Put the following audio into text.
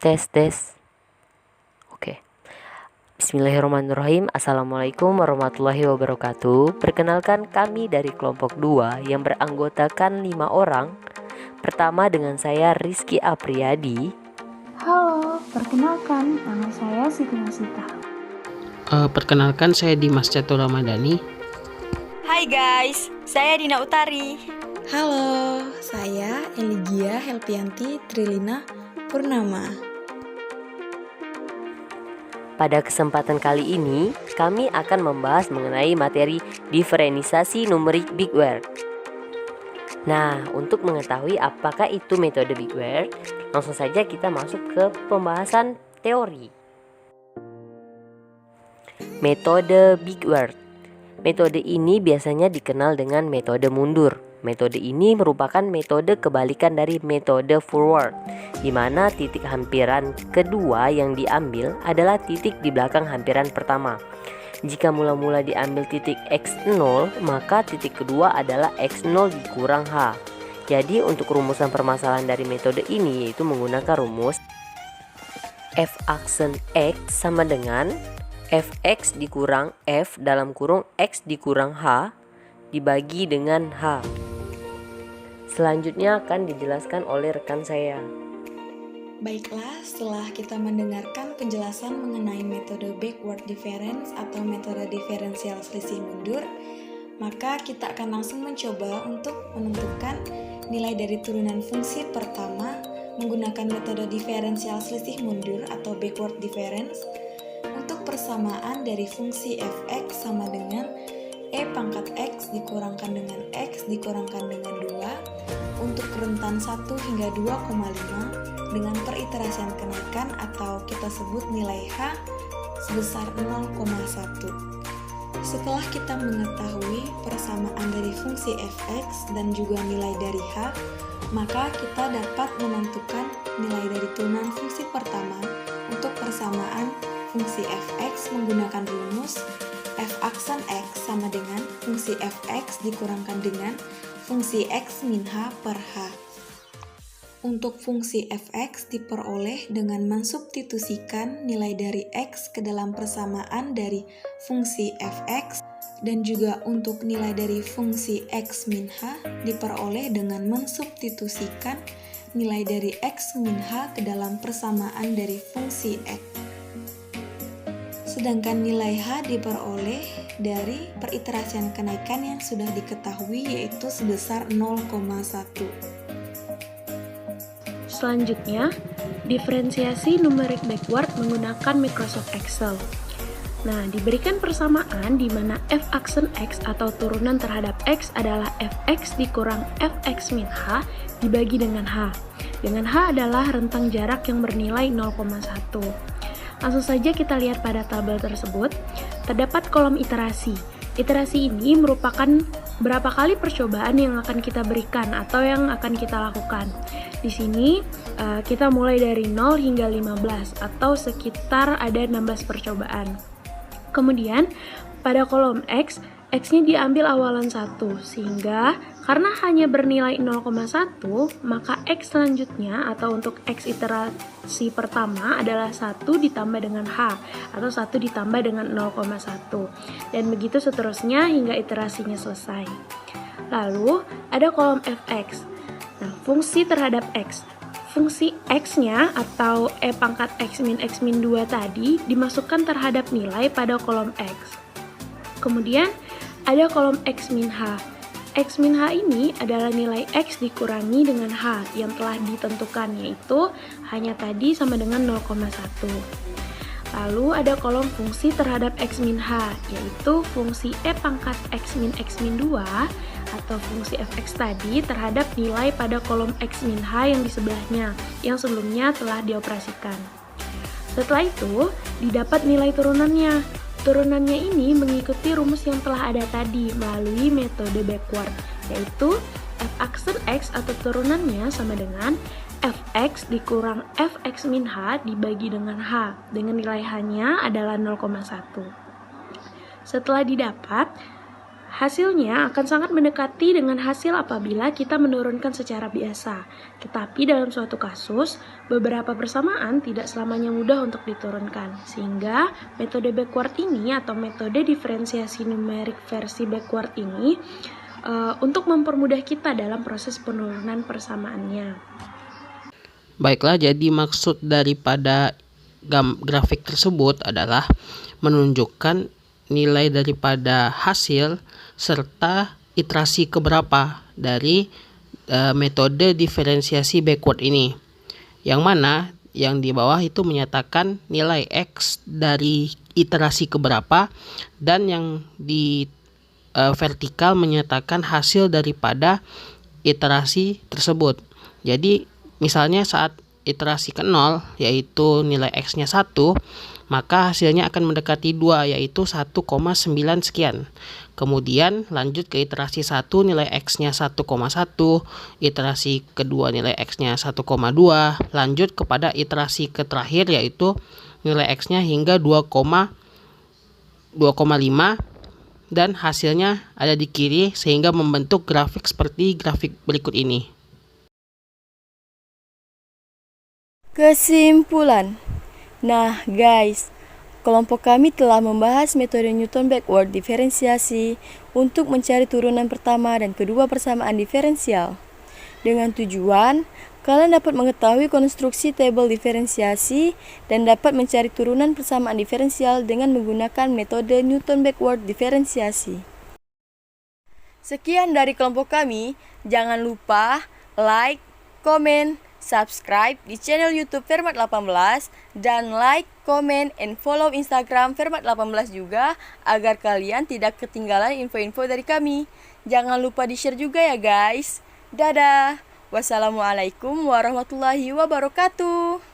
Tes, tes. Oke. Bismillahirrahmanirrahim. Assalamualaikum warahmatullahi wabarakatuh. Perkenalkan, kami dari kelompok 2 yang beranggotakan 5 orang. Pertama dengan saya Rizky Apriyadi. Halo, perkenalkan, nama saya Siti Nasita. Perkenalkan, saya Dimas Catur Ramadhani. Hai guys, saya Dina Utari. Halo, saya Eligia Helpianti Trilina Purnama. Pada kesempatan kali ini, kami akan membahas mengenai materi diferensiasi numerik Big Word. Nah, untuk mengetahui apakah itu metode Big Word, langsung saja kita masuk ke pembahasan teori. Metode Big Word. Metode ini biasanya dikenal dengan metode mundur. Metode ini merupakan metode kebalikan dari metode forward, di mana titik hampiran kedua yang diambil adalah titik di belakang hampiran pertama. Jika mula-mula diambil titik X0, maka titik kedua adalah X0 dikurang H. Jadi untuk rumusan permasalahan dari metode ini yaitu menggunakan rumus F aksen X sama dengan Fx dikurang F dalam kurung X dikurang H dibagi dengan H. Selanjutnya akan dijelaskan oleh rekan saya. Baiklah, setelah kita mendengarkan penjelasan mengenai metode backward difference atau metode diferensial selisih mundur, maka kita akan langsung mencoba untuk menentukan nilai dari turunan fungsi pertama menggunakan metode diferensial selisih mundur atau backward difference untuk persamaan dari fungsi fx sama dengan E pangkat X dikurangkan dengan X dikurangkan dengan 2 untuk rentan 1 hingga 2,5 dengan periterasian kenaikan atau kita sebut nilai H sebesar 0,1. Setelah kita mengetahui persamaan dari fungsi fx dan juga nilai dari H, maka kita dapat menentukan nilai dari turunan fungsi pertama untuk persamaan fungsi fx menggunakan rumus f aksen x sama dengan fungsi fx dikurangkan dengan fungsi x min h per h. Untuk fungsi fx diperoleh dengan mensubstitusikan nilai dari x ke dalam persamaan dari fungsi fx, dan juga untuk nilai dari fungsi x min h diperoleh dengan mensubstitusikan nilai dari x min h ke dalam persamaan dari fungsi x. Sedangkan nilai H diperoleh dari periterasian kenaikan yang sudah diketahui yaitu sebesar 0,1. Selanjutnya, diferensiasi numerik backward menggunakan Microsoft Excel. Nah, diberikan persamaan di mana f aksen X atau turunan terhadap X adalah fx dikurang fx min H dibagi dengan H. Dengan H adalah rentang jarak yang bernilai 0,1. Langsung saja kita lihat pada tabel tersebut, terdapat kolom iterasi. Iterasi ini merupakan berapa kali percobaan yang akan kita berikan atau yang akan kita lakukan. Di sini kita mulai dari 0 hingga 15 atau sekitar ada 16 percobaan. Kemudian pada kolom X, X-nya diambil awalan 1, sehingga karena hanya bernilai 0,1, maka X selanjutnya atau untuk X iterasi pertama adalah 1 ditambah dengan H, atau 1 ditambah dengan 0,1, dan begitu seterusnya hingga iterasinya selesai. Lalu ada kolom Fx. Nah, fungsi terhadap X. Fungsi X-nya atau E pangkat X min 2 tadi dimasukkan terhadap nilai pada kolom X. Kemudian ada kolom X min H. X min H ini adalah nilai X dikurangi dengan H yang telah ditentukan, yaitu hanya tadi sama dengan 0,1. Lalu ada kolom fungsi terhadap X min H, yaitu fungsi E pangkat X min 2 atau fungsi fx tadi terhadap nilai pada kolom X min H yang di sebelahnya, yang sebelumnya telah dioperasikan. Setelah itu, didapat nilai turunannya. Turunannya ini mengikuti rumus yang telah ada tadi melalui metode backward, yaitu f aksen X atau turunannya sama dengan fx dikurang fx min H dibagi dengan H, dengan nilai H-nya adalah 0,1. Setelah didapat, Hasilnya akan sangat mendekati dengan hasil apabila kita menurunkan secara biasa. Tetapi dalam suatu kasus, beberapa persamaan tidak selamanya mudah untuk diturunkan. Sehingga metode backward ini atau metode diferensiasi numerik versi backward ini untuk mempermudah kita dalam proses penurunan persamaannya. Baiklah, jadi maksud daripada grafik tersebut adalah menunjukkan nilai daripada hasil serta iterasi keberapa dari metode diferensiasi backward ini. Yang mana yang di bawah itu menyatakan nilai X dari iterasi keberapa, dan yang di vertikal menyatakan hasil daripada iterasi tersebut. Jadi misalnya saat iterasi ke-0 yaitu nilai X-nya 1, maka hasilnya akan mendekati 2 yaitu 1,9 sekian. Kemudian lanjut ke iterasi 1 nilai X-nya 1,1, iterasi kedua nilai X-nya 1,2, lanjut kepada iterasi terakhir yaitu nilai X-nya hingga 2,5 dan hasilnya ada di kiri sehingga membentuk grafik seperti grafik berikut ini. Kesimpulan. Nah guys, kelompok kami telah membahas metode Newton backward diferensiasi untuk mencari turunan pertama dan kedua persamaan diferensial. Dengan tujuan, kalian dapat mengetahui konstruksi tabel diferensiasi dan dapat mencari turunan persamaan diferensial dengan menggunakan metode Newton backward diferensiasi. Sekian dari kelompok kami, jangan lupa like, komen, subscribe di channel YouTube Fermat 18 dan like, comment, and follow Instagram Fermat 18 juga agar kalian tidak ketinggalan info-info dari kami. Jangan lupa di-share juga ya guys. Dadah. Wassalamualaikum warahmatullahi wabarakatuh.